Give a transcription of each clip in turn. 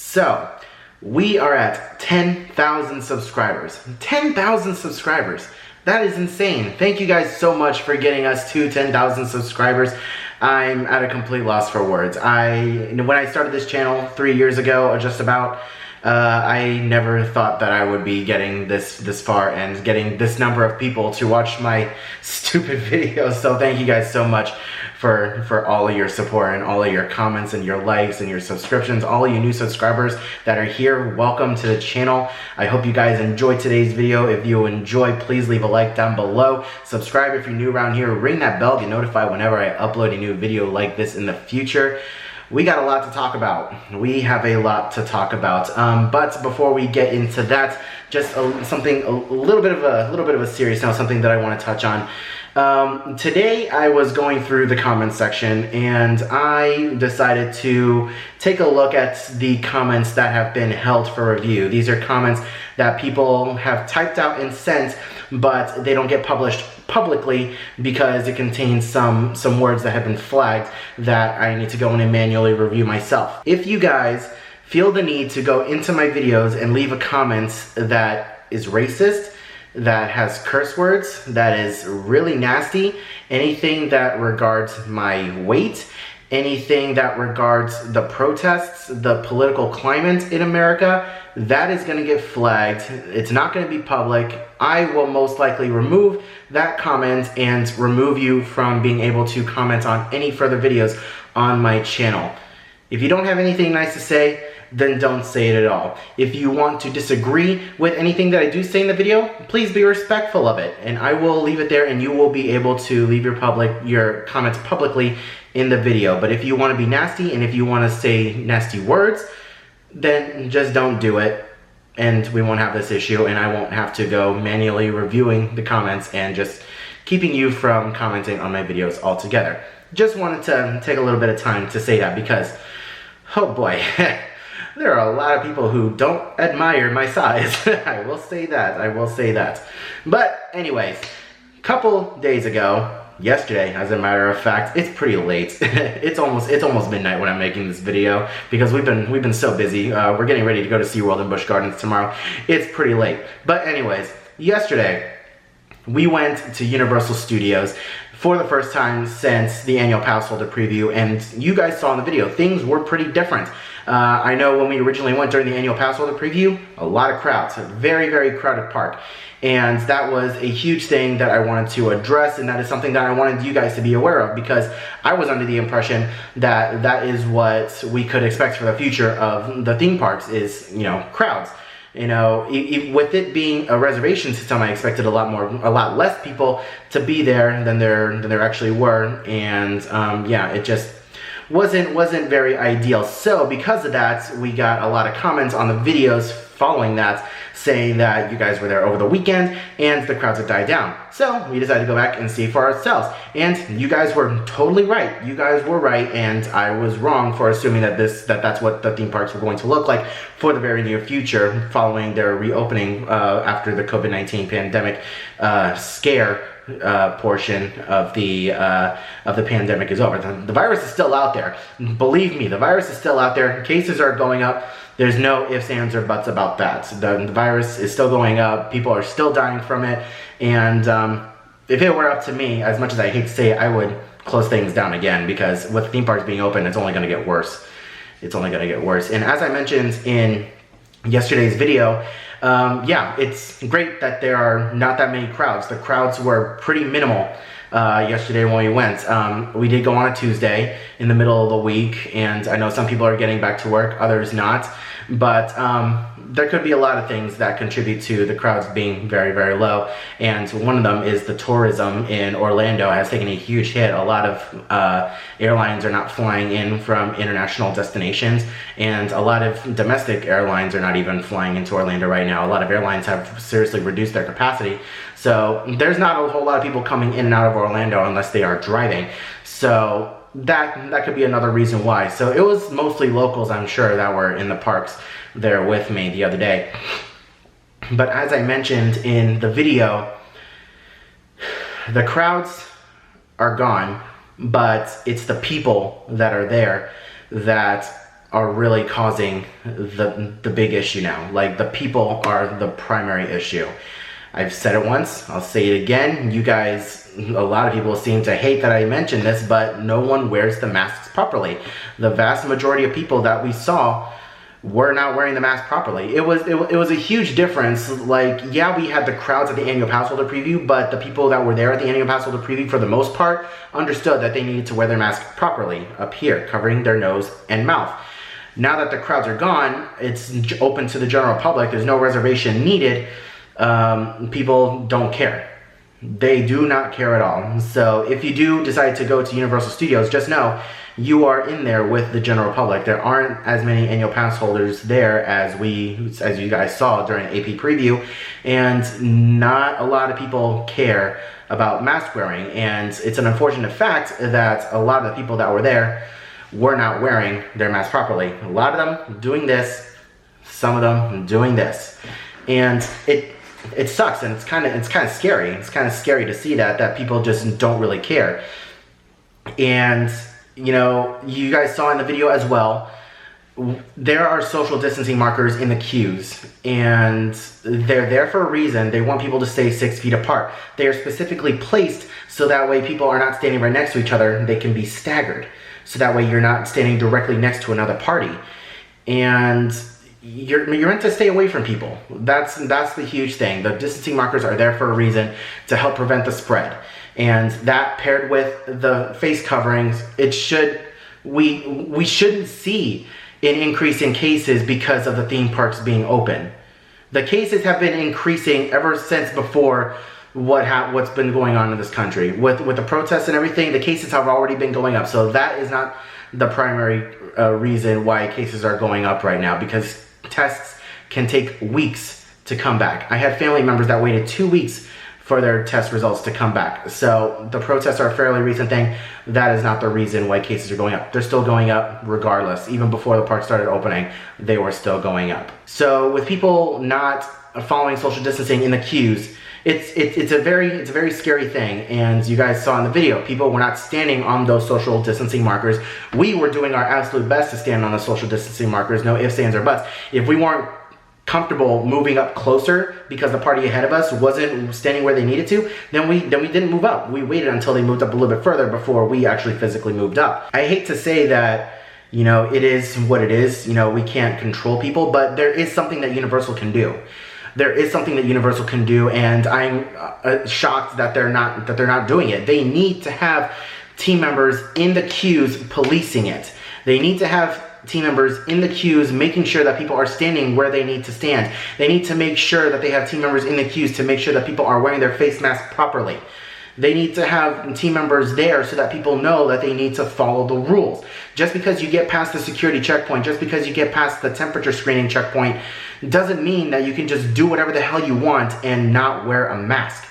So, we are at 10,000 subscribers. 10,000 subscribers. That is insane. Thank you guys so much for getting us to 10,000 subscribers. I'm at a complete loss for words. When I started this channel 3 years ago, or just about, I never thought that I would be getting this far and getting this number of people to watch my stupid videos. So thank you guys so much for all of your support and all of your comments and your likes and your subscriptions. All of you new subscribers that are here, welcome to the channel. I hope you guys enjoyed today's video. If you enjoy, please leave a like down below. Subscribe if you're new around here. Ring that bell to get notified whenever I upload a new video like this in the future. We got a lot to talk about. We have a lot to talk about. But before we get into that, just a little bit of a serious note, something that I want to touch on. Today I was going through the comments section and I decided to take a look at the comments that have been held for review. These are comments that people have typed out and sent, but they don't get published publicly because it contains some words that have been flagged that I need to go in and manually review myself. If you guys feel the need to go into my videos and leave a comment that is racist, that has curse words, that is really nasty, anything that regards my weight, anything that regards the protests, the political climate in America, that is going to get flagged. It's not going to be public. I will most likely remove that comment and remove you from being able to comment on any further videos on my channel. If you don't have anything nice to say, then don't say it at all. If you want to disagree with anything that I do say in the video, please be respectful of it, and I will leave it there and you will be able to leave your comments publicly in the video. But if you want to be nasty and if you want to say nasty words, then just don't do it and we won't have this issue and I won't have to go manually reviewing the comments and just keeping you from commenting on my videos altogether. Just wanted to take a little bit of time to say that because, oh boy, there are a lot of people who don't admire my size. I will say that, I will say that. But anyways, a couple days ago, yesterday as a matter of fact, it's pretty late. it's almost midnight when I'm making this video because we've been so busy. We're getting ready to go to SeaWorld and Busch Gardens tomorrow. It's pretty late. But anyways, yesterday we went to Universal Studios for the first time since the annual pass holder preview, and you guys saw in the video, things were pretty different. I know when we originally went during the annual pass holder preview, a lot of crowds, a very, very crowded park. And that was a huge thing that I wanted to address, and that is something that I wanted you guys to be aware of because I was under the impression that that is what we could expect for the future of the theme parks is, you know, crowds. You know, with it being a reservation system, I expected a lot less people to be there than there actually were, and yeah, it just wasn't very ideal. So because of that, we got a lot of comments on the videos following that saying that you guys were there over the weekend and the crowds had died down. So we decided to go back and see for ourselves. And you guys were totally right. You guys were right, and I was wrong for assuming that that's what the theme parks were going to look like for the very near future following their reopening after the COVID-19 pandemic scare portion of the pandemic is over. The virus is still out there. Believe me, the virus is still out there. Cases are going up. There's no ifs, ands, or buts about that. The virus is still going up. People are still dying from it. And if it were up to me, as much as I hate to say it, I would close things down again because with theme parks being open, it's only going to get worse. It's only going to get worse. And as I mentioned in yesterday's video, yeah, it's great that there are not that many crowds. The crowds were pretty minimal yesterday when we went. We did go on a Tuesday in the middle of the week, and I know some people are getting back to work, others not. But there could be a lot of things that contribute to the crowds being very, very low. And one of them is the tourism in Orlando has taken a huge hit. A lot of airlines are not flying in from international destinations, and a lot of domestic airlines are not even flying into Orlando right now. A lot of airlines have seriously reduced their capacity. So there's not a whole lot of people coming in and out of Orlando unless they are driving. So that could be another reason why. So it was mostly locals, I'm sure, that were in the parks there with me the other day. But as I mentioned in the video, the crowds are gone, but it's the people that are there that are really causing the big issue now. Like, the people are the primary issue. I've said it once, I'll say it again. You guys, a lot of people seem to hate that I mentioned this, but no one wears the masks properly. The vast majority of people that we saw were not wearing the mask properly. It was a huge difference. Like, yeah, we had the crowds at the annual pass holder preview, but the people that were there at the annual pass holder preview, for the most part, understood that they needed to wear their mask properly up here, covering their nose and mouth. Now that the crowds are gone, it's open to the general public. There's no reservation needed. People don't care. They do not care at all. So if you do decide to go to Universal Studios, just know you are in there with the general public. There aren't as many annual pass holders there as you guys saw during AP preview, and not a lot of people care about mask wearing. And it's an unfortunate fact that a lot of the people that were there were not wearing their mask properly. A lot of them doing this, some of them doing this, and it sucks, and it's kind of scary. It's kind of scary to see that people just don't really care. And you know, you guys saw in the video as well, there are social distancing markers in the queues, and they're there for a reason. They want people to stay 6 feet apart. They are specifically placed so that way people are not standing right next to each other. They can be staggered, so that way you're not standing directly next to another party. And you're meant to stay away from people. That's the huge thing. The distancing markers are there for a reason, to help prevent the spread. And that, paired with the face coverings, we shouldn't see an increase in cases because of the theme parks being open. The cases have been increasing ever since before what's been going on in this country. With the protests and everything, the cases have already been going up. So that is not the primary reason why cases are going up right now, because tests can take weeks to come back. I had family members that waited 2 weeks for their test results to come back. So the protests are a fairly recent thing. That is not the reason why cases are going up. They're still going up regardless. Even before the park started opening, they were still going up. So with people not following social distancing in the queues, it's a very scary thing. And you guys saw in the video, people were not standing on those social distancing markers. We were doing our absolute best to stand on the social distancing markers, no ifs, ands, or buts. If we weren't comfortable moving up closer because the party ahead of us wasn't standing where they needed to, then we didn't move up. We waited until they moved up a little bit further before we actually physically moved up. I hate to say that, you know, it is what it is. You know, we can't control people, but there is something that Universal can do. There is something that Universal can do, and I'm shocked that they're not doing it. They need to have team members in the queues policing it. They need to have team members in the queues making sure that people are standing where they need to stand. They need to make sure that they have team members in the queues to make sure that people are wearing their face mask properly. They need to have team members there so that people know that they need to follow the rules. Just because you get past the security checkpoint, just because you get past the temperature screening checkpoint, doesn't mean that you can just do whatever the hell you want and not wear a mask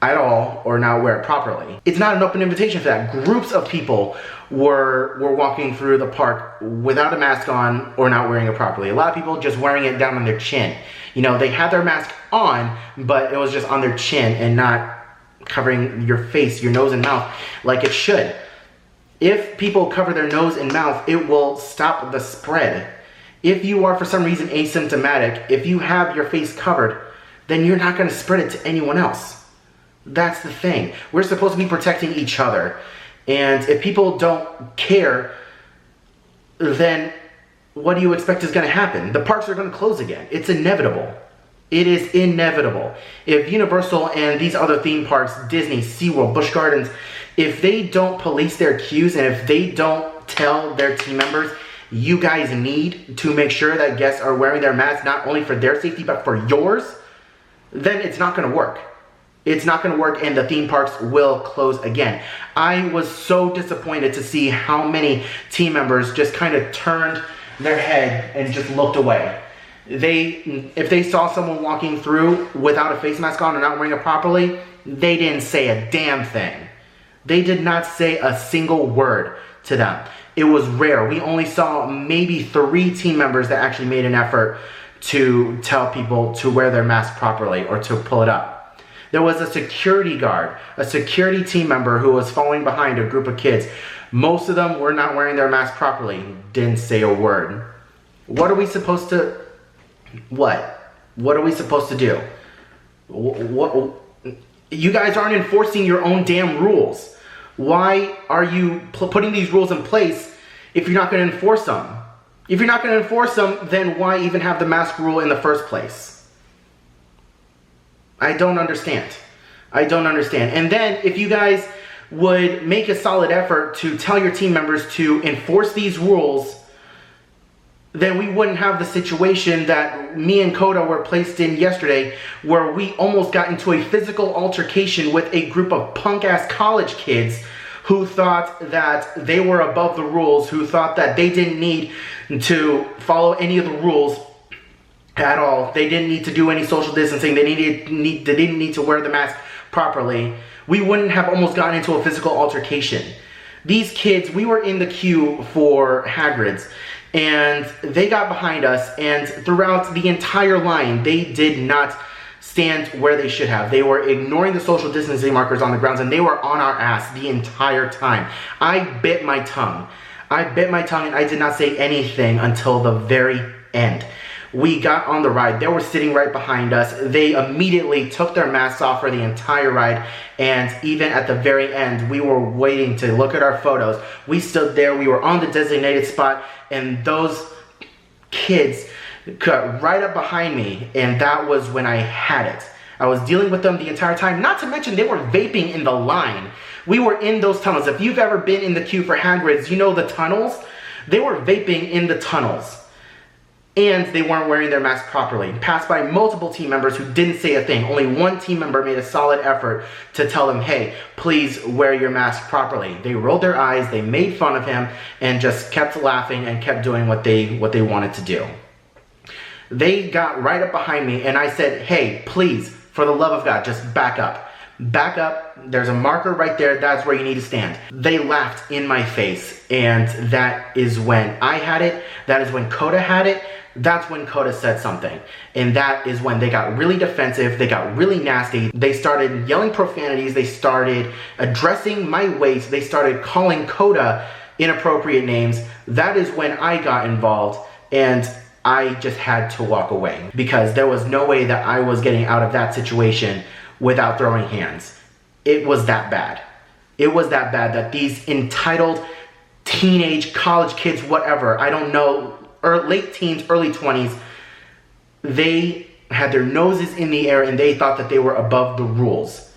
at all, or not wear it properly. It's not an open invitation for that. Groups of people were walking through the park without a mask on or not wearing it properly. A lot of people just wearing it down on their chin. You know, they had their mask on, but it was just on their chin and not covering your face, your nose and mouth like it should. If people cover their nose and mouth, it will stop the spread. If you are for some reason asymptomatic, if you have your face covered, then you're not going to spread it to anyone else. That's the thing. We're supposed to be protecting each other. And if people don't care, then what do you expect is going to happen? The parks are going to close again. It's inevitable. It is inevitable. If Universal and these other theme parks, Disney, SeaWorld, Busch Gardens, if they don't police their queues and if they don't tell their team members, you guys need to make sure that guests are wearing their masks not only for their safety but for yours, then it's not going to work. It's not going to work, and the theme parks will close again. I was so disappointed to see how many team members just kind of turned their head and just looked away. If they saw someone walking through without a face mask on or not wearing it properly, they didn't say a damn thing. They did not say a single word to them. It was rare. We only saw maybe 3 team members that actually made an effort to tell people to wear their mask properly or to pull it up. There was a security guard, a security team member who was following behind a group of kids. Most of them were not wearing their mask properly, didn't say a word. What are we supposed to, what? What are we supposed to do? What? You guys aren't enforcing your own damn rules. Why are you putting these rules in place if you're not going to enforce them? If you're not going to enforce them, then why even have the mask rule in the first place? I don't understand. I don't understand. And then if you guys would make a solid effort to tell your team members to enforce these rules, then we wouldn't have the situation that me and Coda were placed in yesterday, where we almost got into a physical altercation with a group of punk-ass college kids who thought that they were above the rules, who thought that they didn't need to follow any of the rules at all. They didn't need to do any social distancing. They didn't need to wear the mask properly. We wouldn't have almost gotten into a physical altercation. These kids, we were in the queue for Hagrid's, and they got behind us, and throughout the entire line, they did not stand where they should have. They were ignoring the social distancing markers on the grounds, and they were on our ass the entire time. I bit my tongue. I bit my tongue, and I did not say anything until the very end. We got on the ride. They were sitting right behind us. They immediately took their masks off for the entire ride, and even at the very end, we were waiting to look at our photos. We stood there. We were on the designated spot, and those kids cut right up behind me, and that was when I had it. I was dealing with them the entire time. Not to mention, they were vaping in the line. We were in those tunnels. If you've ever been in the queue for Hagrid's, you know the tunnels. They were vaping in the tunnels. And they weren't wearing their mask properly. Passed by multiple team members who didn't say a thing. Only one team member made a solid effort to tell them, hey, please wear your mask properly. They rolled their eyes, they made fun of him, and just kept laughing and kept doing what they wanted to do. They got right up behind me, and I said, hey, please, for the love of God, just back up. Back up. There's a marker right there. That's where you need to stand. They laughed in my face, and that is when I had it. That is when Coda had it. That's when Coda said something, and that is when they got really defensive. They got really nasty. They started yelling profanities. They started addressing my weight. They started calling Coda inappropriate names. That is when I got involved, and I just had to walk away because there was no way that I was getting out of that situation without throwing hands. It was that bad. It was that bad that these entitled teenage college kids, whatever, I don't know, or late teens, early 20s, they had their noses in the air and they thought that they were above the rules.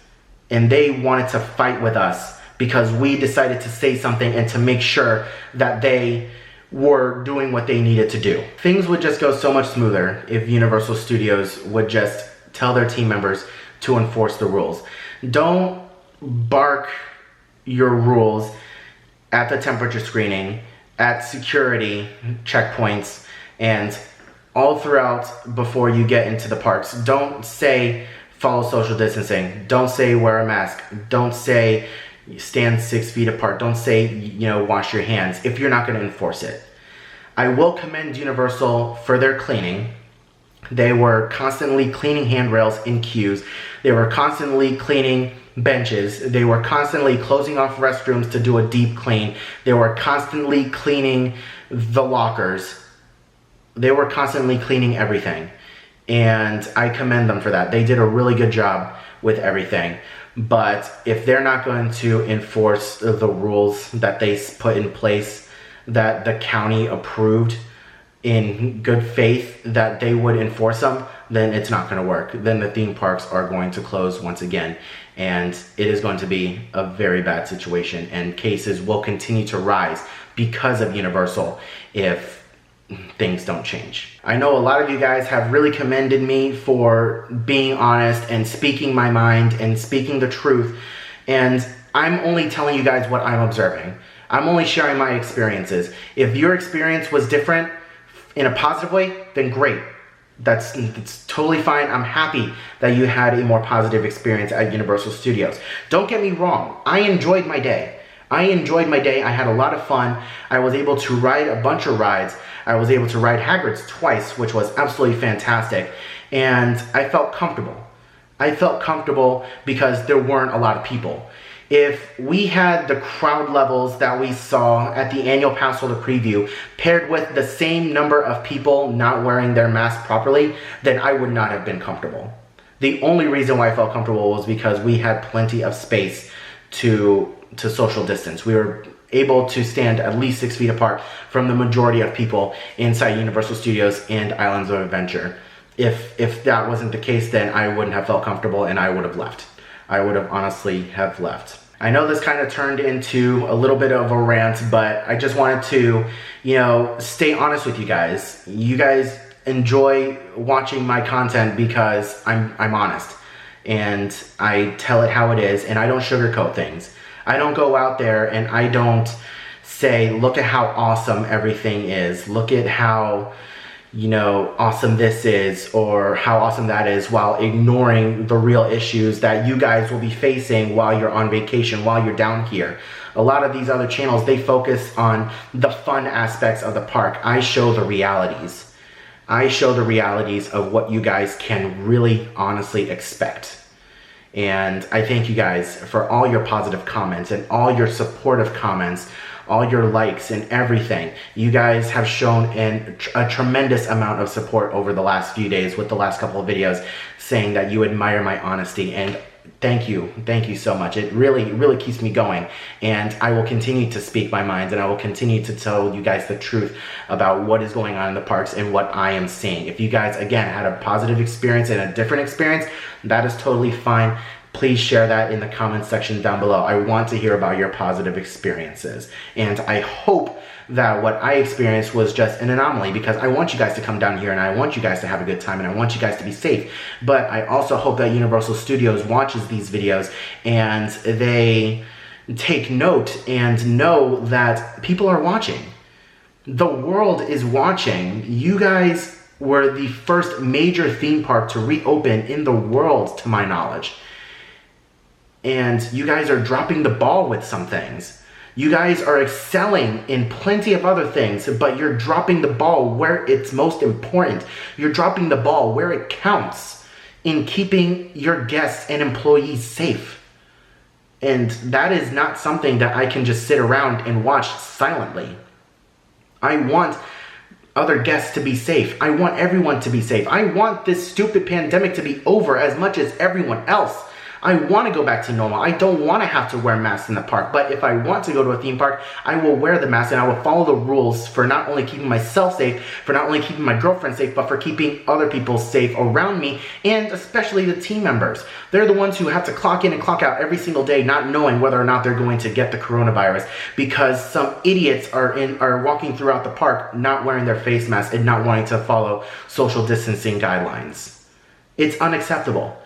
And they wanted to fight with us because we decided to say something and to make sure that they were doing what they needed to do. Things would just go so much smoother if Universal Studios would just tell their team members to enforce the rules. Don't bark your rules at the temperature screening, at security checkpoints, and all throughout before you get into the parks. Don't say follow social distancing. Don't say wear a mask. Don't say stand 6 feet apart. Don't say, wash your hands if you're not going to enforce it. I will commend Universal for their cleaning. They were constantly cleaning handrails in queues. They were constantly cleaning benches. They were constantly closing off restrooms to do a deep clean. They were constantly cleaning the lockers. They were constantly cleaning everything. And I commend them for that. They did a really good job with everything. But if they're not going to enforce the rules that they put in place, that the county approved in good faith that they would enforce them, then it's not going to work. Then the theme parks are going to close once again, and it is going to be a very bad situation, and cases will continue to rise because of Universal if things don't change. I know a lot of you guys have really commended me for being honest and speaking my mind and speaking the truth, and I'm only telling you guys what I'm observing. I'm only sharing my experiences. If your experience was different in a positive way, then great. That's totally fine. I'm happy that you had a more positive experience at Universal Studios. Don't get me wrong. I enjoyed my day. I had a lot of fun. I was able to ride a bunch of rides. I was able to ride Hagrid's twice, which was absolutely fantastic. And I felt comfortable. I felt comfortable because there weren't a lot of people. If we had the crowd levels that we saw at the annual pass holder preview paired with the same number of people not wearing their mask properly, then I would not have been comfortable. The only reason why I felt comfortable was because we had plenty of space to social distance. We were able to stand at least 6 feet apart from the majority of people inside Universal Studios and Islands of Adventure. If that wasn't the case, then I wouldn't have felt comfortable and I would have left. I would have honestly have left. I know this kind of turned into a little bit of a rant, but I just wanted to, stay honest with you guys. You guys enjoy watching my content because I'm honest and I tell it how it is and I don't sugarcoat things. I don't go out there and I don't say, look at how awesome everything is. Look at how awesome this is or how awesome that is, while ignoring the real issues that you guys will be facing while you're on vacation, while you're down here. A lot of these other channels, they focus on the fun aspects of the park. I show the realities. I show the realities of what you guys can really honestly expect. And I thank you guys for all your positive comments and all your supportive comments, all your likes and everything. You guys have shown a tremendous amount of support over the last few days with the last couple of videos saying that you admire my honesty, and thank you so much. It really keeps me going, and I will continue to speak my mind and I will continue to tell you guys the truth about what is going on in the parks and what I am seeing. If you guys again had a positive experience and a different experience, that is totally fine. Please share that in the comments section down below. I want to hear about your positive experiences. And I hope that what I experienced was just an anomaly, because I want you guys to come down here and I want you guys to have a good time and I want you guys to be safe. But I also hope that Universal Studios watches these videos and they take note and know that people are watching. The world is watching. You guys were the first major theme park to reopen in the world, to my knowledge. And you guys are dropping the ball with some things. You guys are excelling in plenty of other things, but you're dropping the ball where it's most important. You're dropping the ball where it counts in keeping your guests and employees safe. And that is not something that I can just sit around and watch silently. I want other guests to be safe. I want everyone to be safe. I want this stupid pandemic to be over as much as everyone else. I want to go back to normal. I don't want to have to wear masks in the park, but if I want to go to a theme park, I will wear the mask and I will follow the rules for not only keeping myself safe, for not only keeping my girlfriend safe, but for keeping other people safe around me, and especially the team members. They're the ones who have to clock in and clock out every single day, not knowing whether or not they're going to get the coronavirus because some idiots are walking throughout the park not wearing their face masks and not wanting to follow social distancing guidelines. It's unacceptable.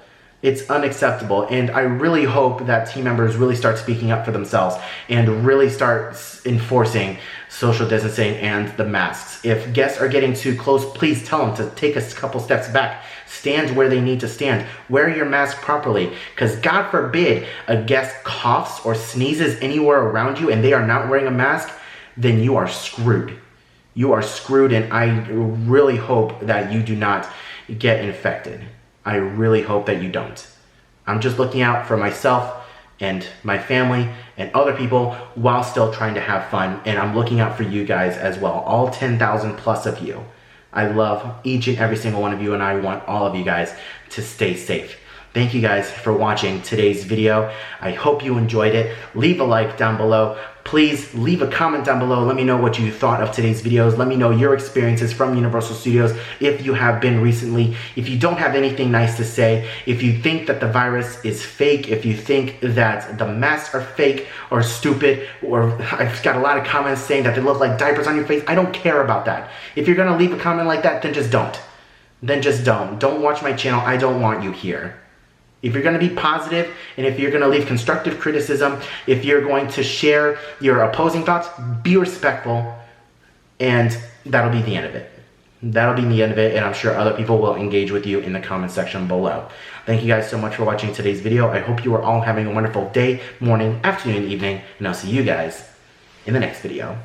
It's unacceptable, and I really hope that team members really start speaking up for themselves and really start enforcing social distancing and the masks. If guests are getting too close, please tell them to take a couple steps back, stand where they need to stand, wear your mask properly, because God forbid a guest coughs or sneezes anywhere around you and they are not wearing a mask, then you are screwed. You are screwed, and I really hope that you do not get infected. I really hope that you don't. I'm just looking out for myself and my family and other people while still trying to have fun. And I'm looking out for you guys as well. All 10,000 plus of you. I love each and every single one of you, and I want all of you guys to stay safe. Thank you guys for watching today's video. I hope you enjoyed it. Leave a like down below. Please leave a comment down below. Let me know what you thought of today's videos. Let me know your experiences from Universal Studios if you have been recently. If you don't have anything nice to say, if you think that the virus is fake, if you think that the masks are fake or stupid, or I've got a lot of comments saying that they look like diapers on your face, I don't care about that. If you're gonna leave a comment like that, then just don't. Then just don't. Don't watch my channel. I don't want you here. If you're going to be positive, and if you're going to leave constructive criticism, if you're going to share your opposing thoughts, be respectful, and that'll be the end of it. That'll be the end of it, and I'm sure other people will engage with you in the comment section below. Thank you guys so much for watching today's video. I hope you are all having a wonderful day, morning, afternoon, evening, and I'll see you guys in the next video.